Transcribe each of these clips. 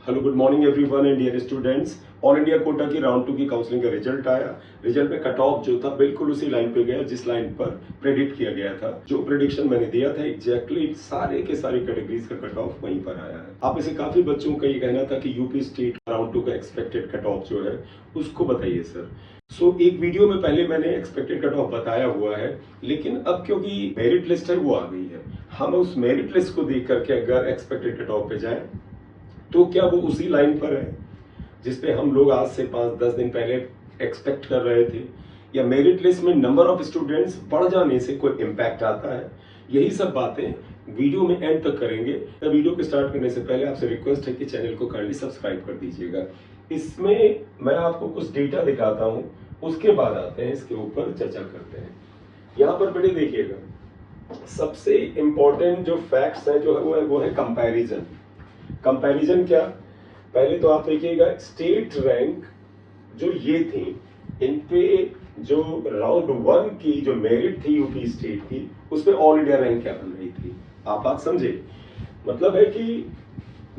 Hello good morning everyone and dear students. All India quota की round 2 की counselling का result आया। Result में कट ऑफ जो था बिल्कुल उसी लाइन पे गया जिस लाइन पर प्रेडिक्ट किया गया था। जो प्रेडिक्शन मैंने दिया था एग्जैक्टली सारे के सारे कैटेगरीज का कट ऑफ वहीं पर आया है। आप इसे काफी बच्चों का ये कहना था कि यूपी स्टेट राउंड 2 का एक्सपेक्टेड कट ऑफ जो है उसको बताइए सर। एक वीडियो में पहले मैंने एक्सपेक्टेड कट ऑफ बताया हुआ है, लेकिन अब क्योंकि मेरिट लिस्ट है वो आ गई है, हम उस मेरिट लिस्ट को देख करके अगर एक्सपेक्टेड कट ऑफ पे जाए तो क्या वो उसी लाइन पर है जिसपे हम लोग आज से 5-10 दिन पहले एक्सपेक्ट कर रहे थे, या मेरिट लिस्ट में नंबर ऑफ स्टूडेंट्स बढ़ जाने से कोई इम्पैक्ट आता है। यही सब बातें वीडियो में एंड तक करेंगे। वीडियो को स्टार्ट करने से पहले आपसे रिक्वेस्ट है कि चैनल को काइंडली सब्सक्राइब कर दीजिएगा। इसमें मैं आपको कुछ डेटा दिखाता हूं, उसके बाद आते हैं इसके ऊपर चर्चा करते हैं। यहाँ पर बेटे देखिएगा, सबसे इंपॉर्टेंट जो फैक्ट्स हैं जो है वो है कंपैरिजन। कंपैरिजन क्या, पहले तो आप देखिएगा स्टेट रैंक जो ये थी, इन पे जो राउंड 1 की जो मेरिट थी यूपी स्टेट की, उसमें ऑल इंडिया रैंक क्या बन रही थी। आप बात समझे, मतलब है कि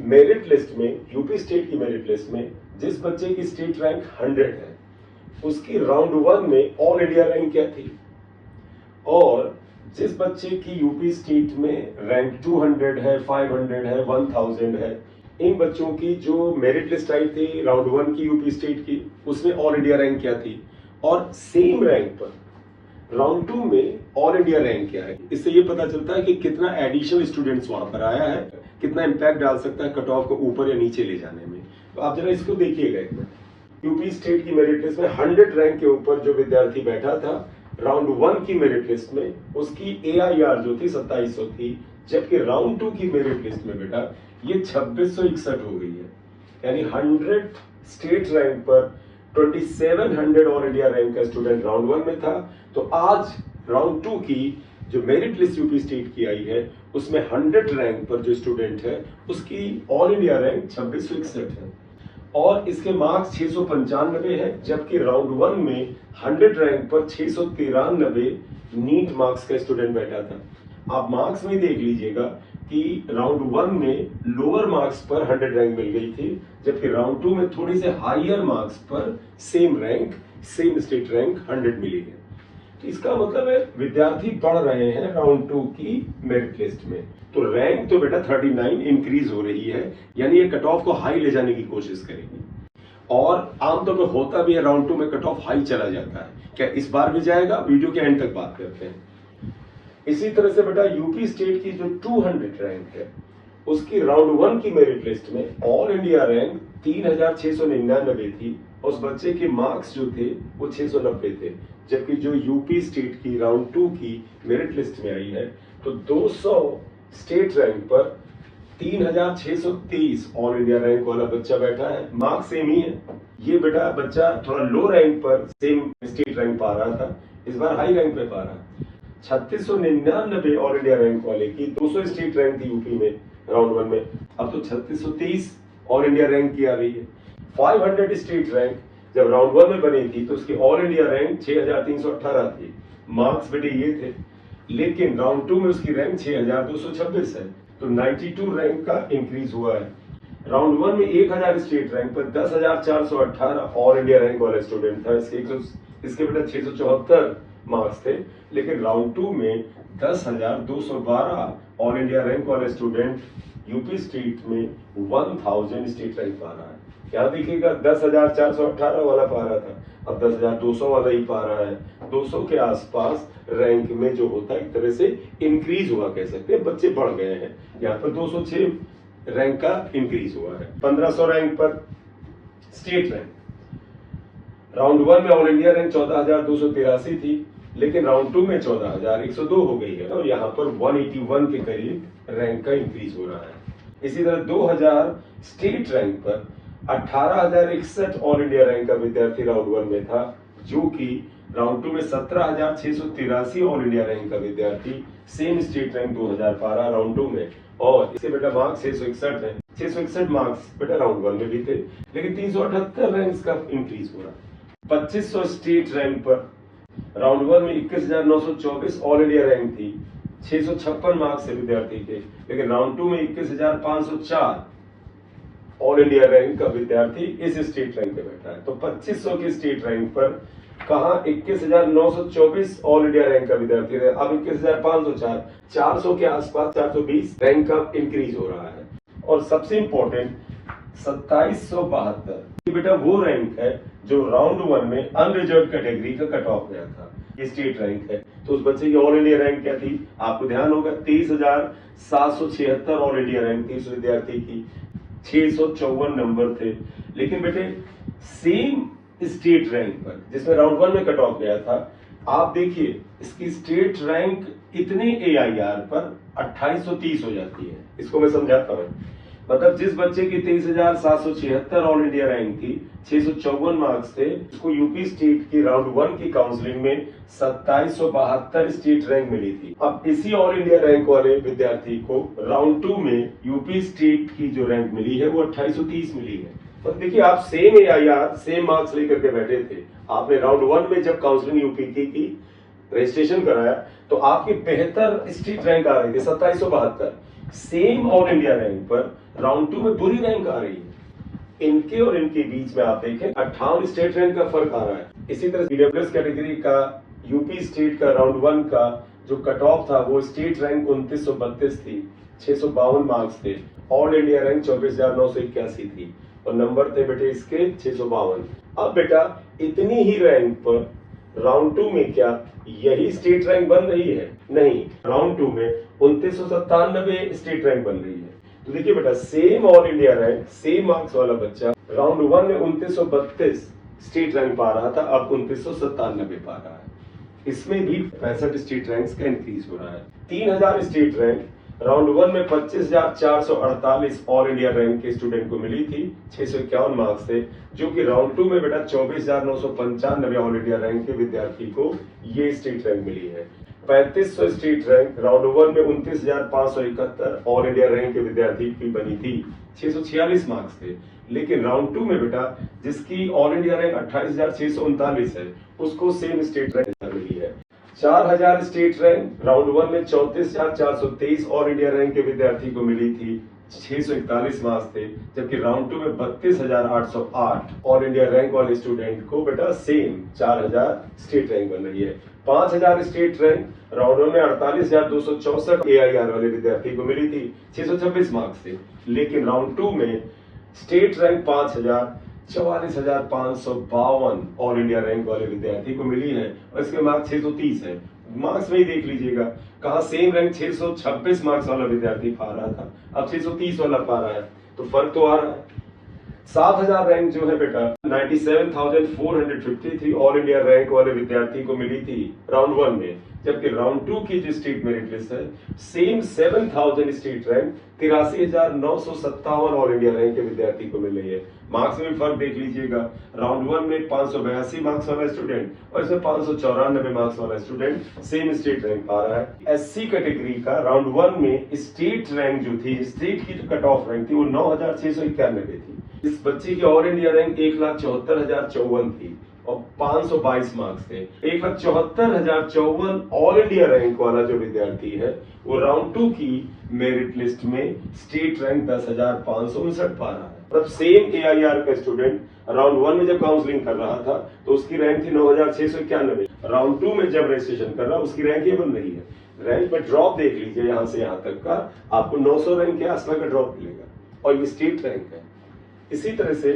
मेरिट लिस्ट में, यूपी स्टेट की मेरिट लिस्ट में जिस बच्चे की स्टेट रैंक 100 है उसकी राउंड 1 में ऑल इंडिया रैंक क्या थी, और जिस बच्चे की यूपी स्टेट में रैंक 200 है, 500 है, 1000 है, इन बच्चों की जो मेरिट लिस्ट आई थी राउंड 1 की यूपी स्टेट की, उसमें ऑल इंडिया रैंक क्या थी, और सेम रैंक पर राउंड 2 में ऑल इंडिया रैंक क्या है। इससे ये पता चलता है कि कितना एडिशनल स्टूडेंट्स वहां पर आया है, कितना इंपैक्ट डाल सकता है कट ऑफ को ऊपर या नीचे ले जाने में। तो आप जरा इसको देखिएगा एक मिनट। यूपी स्टेट की मेरिट लिस्ट में 100 रैंक के ऊपर जो विद्यार्थी बैठा था राउंड 1 की मेरिट लिस्ट में, उसकी AIR जो थी 2700 थी, जबकि राउंड 2 की मेरिट लिस्ट में बेटा ये 2661 हो गई है। यानी 100 स्टेट रैंक पर 2700 ऑल इंडिया रैंक का स्टूडेंट राउंड 1 में था, तो आज राउंड 2 की जो मेरिट लिस्ट यूपी स्टेट की आई है उसमें 100 रैंक पर जो स्टूडेंट है उसकी ऑल इंडिया रैंक 2661 है, और इसके मार्क्स 695 है, जबकि राउंड 1 में 100 रैंक पर 693 नीट मार्क्स का स्टूडेंट बैठा था। आप मार्क्स में देख लीजिएगा कि राउंड 1 में लोअर मार्क्स पर 100 रैंक मिल गई थी, जबकि राउंड 2 में थोड़ी से हायर मार्क्स पर same rank, same state rank 100 मिली है। तो इसका मतलब है विद्यार्थी बढ़ रहे हैं राउंड 2 की मेरिट लिस्ट में। तो रैंक तो बेटा 39 इंक्रीज हो रही है, यानी ये कट ऑफ को हाई ले जाने की कोशिश करेगी, और आमतौर पर होता भी है राउंड 2 में कट ऑफ हाई चला जाता है। क्या इस बार भी जाएगा, वीडियो के एंड तक बात करते हैं। इसी तरह से बेटा यूपी स्टेट की जो 200 रैंक है उसकी राउंड 1 की मेरिट लिस्ट में ऑल इंडिया रैंक 3699 थी, उस बच्चे के मार्क्स जो थे वो 690 थे, जबकि जो यूपी स्टेट की राउंड 2 की मेरिट लिस्ट में आई है तो 200 स्टेट रैंक पर 3623 ऑल इंडिया रैंक वाला बच्चा बैठा है। मार्क्स सेम ही है। ये बेटा बच्चा थोड़ा लो रैंक पर सेम स्टेट रैंक पा रहा था, इस बार हाई रैंक पे पा रहा है। 3699 ऑल इंडिया रैंक वाले की 200 स्टेट रैंक थी यूपी में राउंड 1 में, अब तो 3623 ऑल इंडिया रैंक की आ रही है। 500 स्टेट रैंक जब राउंड 1 में बनी थी तो उसकी ऑल इंडिया रैंक 6318 थी, मार्क्स बेटे ये थे, लेकिन राउंड 2 में उसकी रैंक 6226 है, तो 92 रैंक का इंक्रीज हुआ है। राउंड 1 में 1000 स्टेट रैंक पर 10418 ऑल इंडिया रैंक वाला स्टूडेंट था, इसके बेटा 674 मार्क्स थे, लेकिन राउंड 2 में 10212 ऑल इंडिया रैंक वाला स्टूडेंट यूपी स्टेट में 1000 स्टेट रैंक पा रहा है। यहाँ देखिएगा 10418 वाला पा रहा था, अब 10200 वाला ही पा रहा है। 200 के आसपास रैंक में जो होता है एक तरह से इंक्रीज हुआ कह सकते हैं, बच्चे बढ़ गए हैं। यहाँ पर 206 रैंक का इंक्रीज हुआ है। 1500 रैंक पर स्टेट रैंक, राउंड 1 में ऑल इंडिया रैंक 14283 थी, लेकिन राउंड 2 में 14102 हो गई है, और यहाँ पर 181 के करीब रैंक का इंक्रीज हो रहा है। इसी तरह 2000 स्टेट रैंक पर 18061 ऑल इंडिया रैंक का विद्यार्थी राउंड 1 में था, जो कि राउंड 2 में 17683 ऑल इंडिया रैंक का विद्यार्थी सेम स्टेट रैंक 2000 पा रहा राउंड 2 में, और इसके बेटा मार्क्स 661 है। 661 मार्क्स बेटा राउंड 1 में भी थे, लेकिन 378 रैंक का इंक्रीज हो रहा है। 2500 स्टेट रैंक पर राउंड 1 में 21924 ऑल इंडिया रैंक थी, 656 मार्क्स से विद्यार्थी थे, लेकिन राउंड 2 में 21504 ऑल इंडिया रैंक का विद्यार्थी इस स्टेट रैंक पे बैठा है। तो 2500 की स्टेट रैंक पर कहा 21,924 ऑल इंडिया रैंक का विद्यार्थी है, अब 21,504, 400 के आसपास 420 रैंक का इंक्रीज हो रहा है। और सबसे इंपॉर्टेंट 2772 बेटा वो रैंक है जो राउंड 1 में अनरिजर्व कैटेगरी का कट ऑफ गया था, ये स्टेट रैंक है। तो उस बच्चे की ऑल इंडिया रैंक क्या थी, आपको ध्यान होगा 23,776 ऑल इंडिया रैंक थी। इस विद्यार्थी की 654 नंबर थे। लेकिन बेटे सेम स्टेट रैंक पर जिसमें राउंड 1 में कट ऑफ गया था, आप देखिए इसकी स्टेट रैंक इतने AIR पर 2830 हो जाती है। इसको मैं समझाता हूँ। मतलब जिस बच्चे की 23,776 ऑल इंडिया रैंक थी, 654 मार्क्स थे, उसको यूपी स्टेट की राउंड 1 की काउंसलिंग में 2772 स्टेट रैंक मिली थी। अब इसी ऑल इंडिया रैंक वाले विद्यार्थी को राउंड 2 में यूपी स्टेट की जो रैंक मिली है वो 2830 मिली है। तो देखिए आप सेम AIR सेम मार्क्स लेकर के बैठे थे। आपने राउंड 1 में जब काउंसलिंग यूपी की रजिस्ट्रेशन कराया तो आपकी बेहतर स्टेट रैंक आ रही थी 2772। सेम ऑल इंडिया रैंक पर राउंड 2 में बुरी रैंक आ रही है। इनके और इनके बीच में आप देखें 58 स्टेट रैंक का फर्क आ रहा है। इसी तरह PWS कैटेगरी का यूपी स्टेट का राउंड 1 का जो कट ऑफ था वो स्टेट रैंक 2932 थी, 652 मार्क्स थे। ऑल इंडिया रैंक 24,981 थी और नंबर थे बेटे इसके 652। अब बेटा इतनी ही रैंक पर राउंड 2 में क्या यही स्टेट रैंक बन रही है? नहीं, राउंड 2 में 2997 स्टेट रैंक बन रही है। तो देखिए बेटा same all India rank same marks वाला बच्चा राउंड 1 में 2932 स्टेट रैंक पा रहा था, अब 2997 पा रहा है। इसमें भी 65 स्टेट रैंक्स का इंक्रीज हो रहा है। 3000 स्टेट रैंक राउंड 1 में 25,448 ऑल इंडिया रैंक के स्टूडेंट को मिली थी, 651 मार्क्स थे, जो कि राउंड 2 में बेटा 24,995 ऑल इंडिया रैंक के विद्यार्थी को ये स्टेट रैंक मिली है। 3500 स्टेट रैंक राउंड 1 में 29,571 ऑल इंडिया रैंक के विद्यार्थी की बनी थी, 646 मार्क्स थे। लेकिन राउंड 2 में बेटा जिसकी ऑल इंडिया रैंक 28,639 है उसको सेम स्टेट रैंक मिली है। 4000 स्टेट रैंक राउंड 1 में 34,423 ऑल इंडिया रैंक के विद्यार्थी को मिली थी, 641 मार्क्स थे, जबकि राउंड 2 में 32,808 ऑल इंडिया रैंक वाले स्टूडेंट को बेटा सेम 4000 स्टेट रैंक बन रही है। 5000 स्टेट रैंक राउंड 1 में 48,264 AIR वाले विद्यार्थी को मिली थी, 626 मार्क्स थे। लेकिन राउंड 2 में state rank 5000 44,552 all India rank वाले विद्यार्थी को मिली है और इसके मार्क्स 630 है। मार्क्स में ही देख लीजिएगा, कहा सेम रैंक 626 मार्क्स वाला विद्यार्थी पा रहा था, अब 630 वाला पा रहा है, तो फर्क तो आ रहा है। 7000 रैंक जो है बेटा 97,453 ऑल इंडिया रैंक वाले विद्यार्थी को मिली थी राउंड 1 में, जबकि राउंड 2 की जो स्टेट मेरिट लिस्ट है same 7000 state rank 83,957 all India rank के विद्यार्थी को मिल रही है। मार्क्स में फर्क देख लीजिएगा, राउंड 1 में 582 मार्क्स वाला स्टूडेंट और इसमें 594 मार्क्स वाला स्टूडेंट सेम स्टेट रैंक पा रहा है। SC कैटेगरी का राउंड 1 में स्टेट रैंक जो थी, स्टेट की जो कट ऑफ रैंक थी वो 9,691 थी। इस बच्चे की ऑल इंडिया रैंक 1,74,054 थी और 522 मार्क्स थे। 1,74,054 ऑल इंडिया रैंक वाला जो विद्यार्थी है वो राउंड 2 की मेरिट लिस्ट में स्टेट रैंक 10,559 पा रहा है। मतलब सेम AIR का स्टूडेंट राउंड 1 में जब काउंसलिंग कर रहा था तो उसकी रैंक थी 9,691, राउंड 2 में जब रजिस्ट्रेशन कर रहा उसकी रैंक ये बन रही है। रैंक में ड्रॉप देख लीजिए, यहाँ से यहाँ तक का आपको 900 रैंक के आसपास का ड्रॉप मिलेगा और ये स्टेट रैंक है। इसी तरह से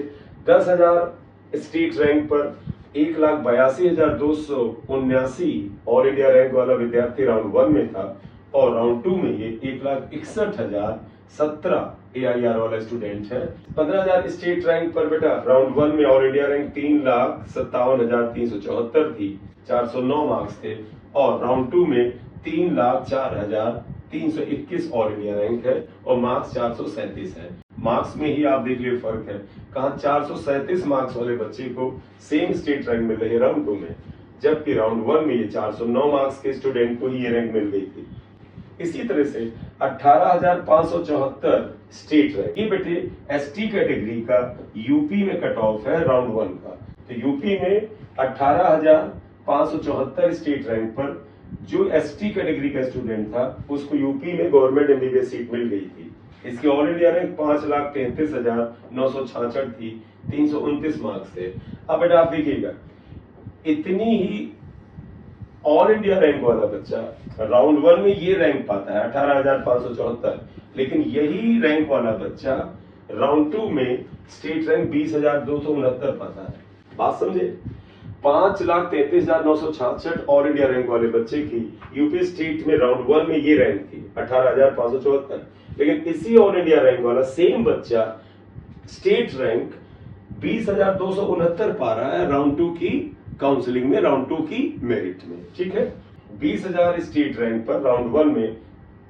10,000 स्टेट रैंक पर 1,82,279 ऑल इंडिया रैंक वाला विद्यार्थी राउंड 1 में था और राउंड 2 में ये 1,61,017 AIR वाला स्टूडेंट है। 15,000 स्टेट रैंक पर बेटा राउंड 1 में ऑल इंडिया रैंक 3,57,374 थी, 409 मार्क्स थे और राउंड 2 में 3,04,321 ऑल इंडिया रैंक है और मार्क्स 437 है। मार्क्स में ही आप देख लिए फर्क है, कहा 437 मार्क्स वाले बच्चे को सेम स्टेट रैंक मिल रही है राउंड 2 में, जबकि राउंड 1 में ये 409 मार्क्स के स्टूडेंट को ही ये रैंक मिल गई थी। इसी तरह से 18,574 स्टेट रैंक, ये बेटे ST कैटेगरी का यूपी में कट ऑफ है राउंड 1 का। तो यूपी में 18,574 स्टेट रैंक पर जो ST कैटेगरी का स्टूडेंट था उसको यूपी में गवर्नमेंट MBBS सीट मिल गई थी। इसकी ऑल इंडिया रैंक 5,33,966 थी, 329 मार्क्स थे। अब बेटा आप देखिएगा, इतनी ही ऑल इंडिया रैंक वाला बच्चा राउंड 1 में ये रैंक पाता है 18,574, लेकिन यही रैंक वाला बच्चा राउंड 2 में स्टेट रैंक 20,269 पाता है। बात समझे? 5,33,966 ऑल इंडिया रैंक वाले बच्चे की यूपी स्टेट में राउंड 1 में ये रैंक थी 18,574, लेकिन इसी ऑल इंडिया रैंक वाला सेम बच्चा स्टेट रैंक 20,269 पा रहा है राउंड 2 की काउंसलिंग में, राउंड 2 की मेरिट में। ठीक है, 20,000 स्टेट रैंक पर राउंड 1 में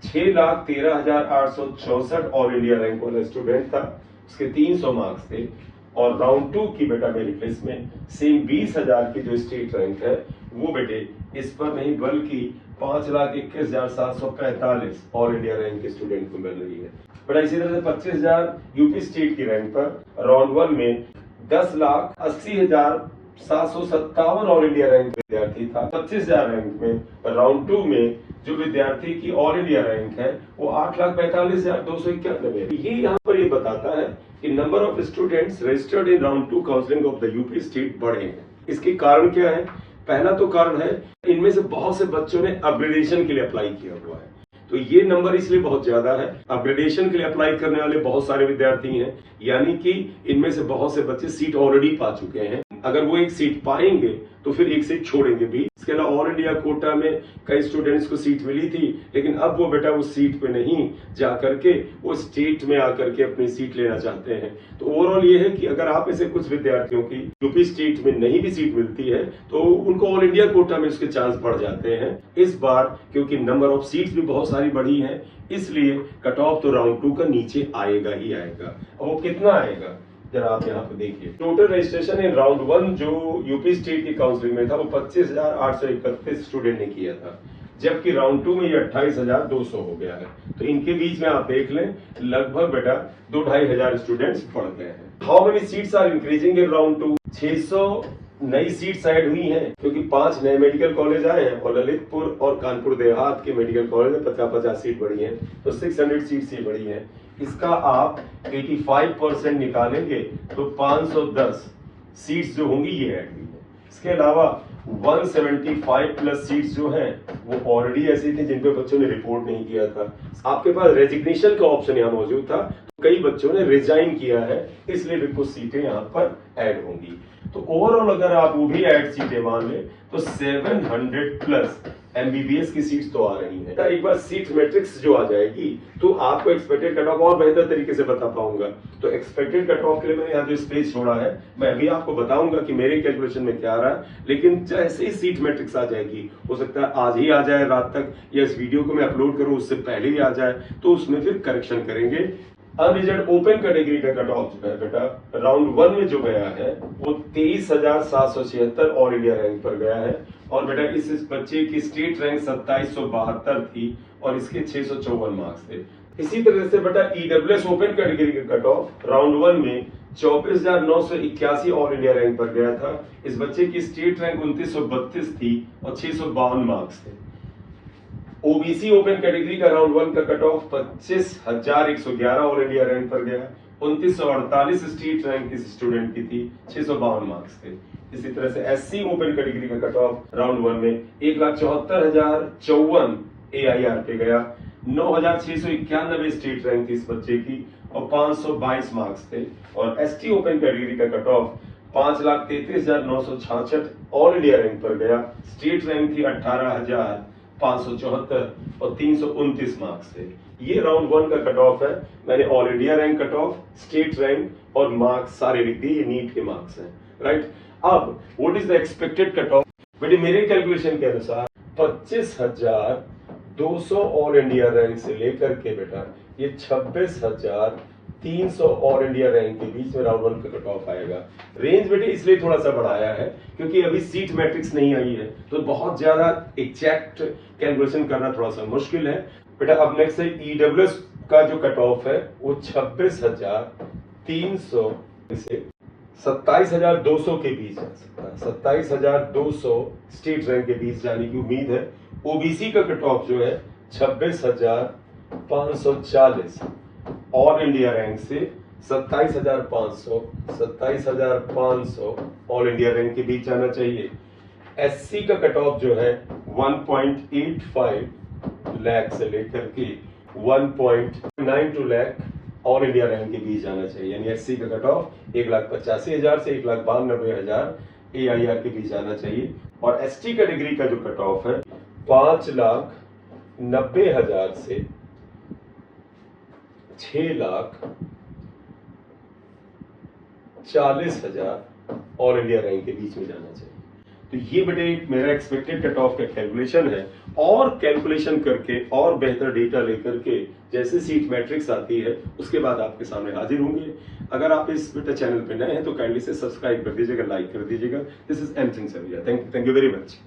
6,13,864 ऑल इंडिया रैंक वाला स्टूडेंट था, उसके 300 मार्क्स थे। और राउंड 2 की बेटा मेरिट लिस्ट में सेम 20,000 की जो स्टेट रैंक है वो बेटे इस पर नहीं बल्कि 5,21,745 ऑल इंडिया रैंक के स्टूडेंट को मिल रही है। बेटा इसी तरह से 25,000 यूपी स्टेट की रैंक पर राउंड 1 में 10,80,757 ऑल इंडिया रैंक विद्यार्थी था। 25,000 रैंक में राउंड 2 में जो विद्यार्थी की ऑल इंडिया रैंक है वो 8,45,291 है। ये यहाँ पर ये बताता है कि number of students registered in round 2 counselling of the UP state बढ़े हैं। इसके कारण क्या है? पहला तो कारण है इनमें से बहुत से बच्चों ने अपग्रेडेशन के लिए अप्लाई किया हुआ है, तो ये नंबर इसलिए बहुत ज्यादा है। अपग्रेडेशन के लिए अप्लाई करने वाले बहुत सारे विद्यार्थी हैं, यानी कि इनमें से बहुत से बच्चे सीट ऑलरेडी पा चुके हैं। अगर वो एक सीट पाएंगे तो फिर एक सीट छोड़ेंगे भी। इसके अलावा ऑल इंडिया कोटा में कई स्टूडेंट्स को सीट मिली थी, लेकिन अब वो बेटा उस सीट पे नहीं जा करके वो स्टेट में आकर के अपनी सीट लेना चाहते हैं। तो ओवरऑल ये है कि अगर आप में से कुछ विद्यार्थियों की यूपी स्टेट में नहीं भी सीट मिलती है तो उनको ऑल इंडिया कोटा में उसके चांस बढ़ जाते हैं। इस बार क्योंकि नंबर ऑफ सीट्स भी बहुत सारी बढ़ी है, इसलिए कट ऑफ तो राउंड 2 का नीचे आएगा ही आएगा। और वो कितना आएगा जरा आप यहाँ पे देखिए। टोटल रजिस्ट्रेशन इन राउंड 1 जो यूपी स्टेट की काउंसलिंग में था वो 25,831 स्टूडेंट ने किया था, जबकि राउंड 2 में ये 28,200 हो गया है। तो इनके बीच में आप देख लें लगभग बेटा 2-2.5 हजार स्टूडेंट्स बढ़ गए हैं। How many seats are increasing in round 2? 600 नई सीट्स ऐड हुई हैं, क्योंकि 5 नए मेडिकल कॉलेज आए हैं और ललितपुर और कानपुर देहात के मेडिकल कॉलेज में 50-50 सीट बढ़ी है, तो 600 सीट्स ही बढ़ी है। इसका आप 85% निकालेंगे तो 510 सीट्स जो होंगी ये ऐड हुई है। इसके अलावा 175 प्लस सीट्स जो हैं वो ऑलरेडी ऐसी थी जिन पे बच्चों ने रिपोर्ट नहीं किया था। आपके पास रेजिग्नेशन का ऑप्शन यहाँ मौजूद था, तो कई बच्चों ने रिजाइन किया है, इसलिए भी कुछ सीटें यहाँ पर ऐड होंगी। तो ओवरऑल अगर आप वो भी ऐड सीटें मान लें तो 700 प्लस एमबीबीएस की सीट्स तो आ रही हैं। एक बार सीट मैट्रिक्स जो आ जाएगी तो आपको एक्सपेक्टेड कट ऑफ और बेहतर तरीके से बता पाऊंगा। तो एक्सपेक्टेड कट ऑफ के लिए मैंने यहाँ जो स्पेस छोड़ा है मैं अभी आपको बताऊंगा कि मेरे कैलकुलेशन में क्या आ रहा है, लेकिन जैसे ही सीट मैट्रिक्स आ जाएगी, हो सकता है आज ही आ जाए रात तक, या इस वीडियो को मैं अपलोड करूं उससे पहले ही आ जाए, तो उसमें फिर करेक्शन करेंगे। अनरिजर्व ओपन कैटेगरी का कट ऑफ जो है बेटा राउंड 1 में जो गया है वो 23,776 ऑल इंडिया रैंक पर गया है। और बेटा इस बच्चे की स्टेट रैंक 2772 थी और इसके 654 मार्क्स थे। इसी तरह से बेटा ईडब्ल्यूएस ओपन कैटेगरी का कट ऑफ राउंड 1 में 24,981 ऑल इंडिया रैंक पर गया था। इस बच्चे की स्टेट रैंक 2932 थी और 652 मार्क्स थे। ओबीसी ओपन कैटेगरी का राउंड 1 का cut off 25,111 all India rank पर गया। 2948 स्टेट रैंक इस स्टूडेंट की थी, 652 मार्क्स थे। इसी तरह से एससी ओपन कैटेगरी का कट ऑफ राउंड 1 में 1,74,054 एआईआर पे गया। 9,691 स्टेट रैंक थी इस बच्चे की और 522 मार्क्स थे। और एसटी ओपन कैटेगरी का cut off 5,33,966 all India rank पर गया। स्टेट रैंक थी 18,574 और 329 मार्क्स थे। ये राउंड 1 का कट ऑफ है। मैंने all India rank cut off, state rank और मार्क्स सारे लिख दिए, ये नीट के मार्क्स हैं, राइट। अब what is the expected cut off? बेटे मेरे कैलकुलेशन के अनुसार 25,200 ऑल इंडिया रैंक से लेकर के बेटा ये 26,300 ऑल इंडिया रैंक के बीच में राउंड 1 का कट ऑफ आएगा। रेंज बेटे इसलिए थोड़ा सा बढ़ाया है क्योंकि अभी सीट मैट्रिक्स नहीं आई है, तो बहुत ज्यादा एग्जैक्ट कैलकुलेशन करना थोड़ा सा मुश्किल है। बेटा अब नेक्स्ट है ईडब्ल्यूएस का जो कट ऑफ है वो 26,300 से 27,200 के बीच आ सकता है। 27,200 स्टेट रैंक के बीच जाने की उम्मीद है। ओबीसी का कट ऑफ जो है 26,540 ऑल इंडिया रैंक से 27,500 ऑल इंडिया रैंक के बीच जाना चाहिए। एससी का कट ऑफ जो है 1.85 लाख से लेकर के 1.92 लाख ऑल इंडिया रैंक के बीच जाना चाहिए। यानी एससी का कट ऑफ 1,85,000 से 1,92,000 AIR के बीच जाना चाहिए। और एसटी कैटेगरी का जो कट ऑफ है 5,90,000 से 6,40,000 ऑल इंडिया रैंक के बीच में जाना चाहिए। तो ये बेटे मेरा एक्सपेक्टेड कट ऑफ का कैलकुलेशन है, और कैलकुलेशन करके और बेहतर डेटा लेकर के जैसे सीट मैट्रिक्स आती है उसके बाद आपके सामने हाजिर होंगे। अगर आप इस बेटा चैनल पे नए हैं तो काइंडली से सब्सक्राइब कर दीजिएगा, लाइक कर दीजिएगा। दिस इज एम सिंह सरिया। Thank you very much.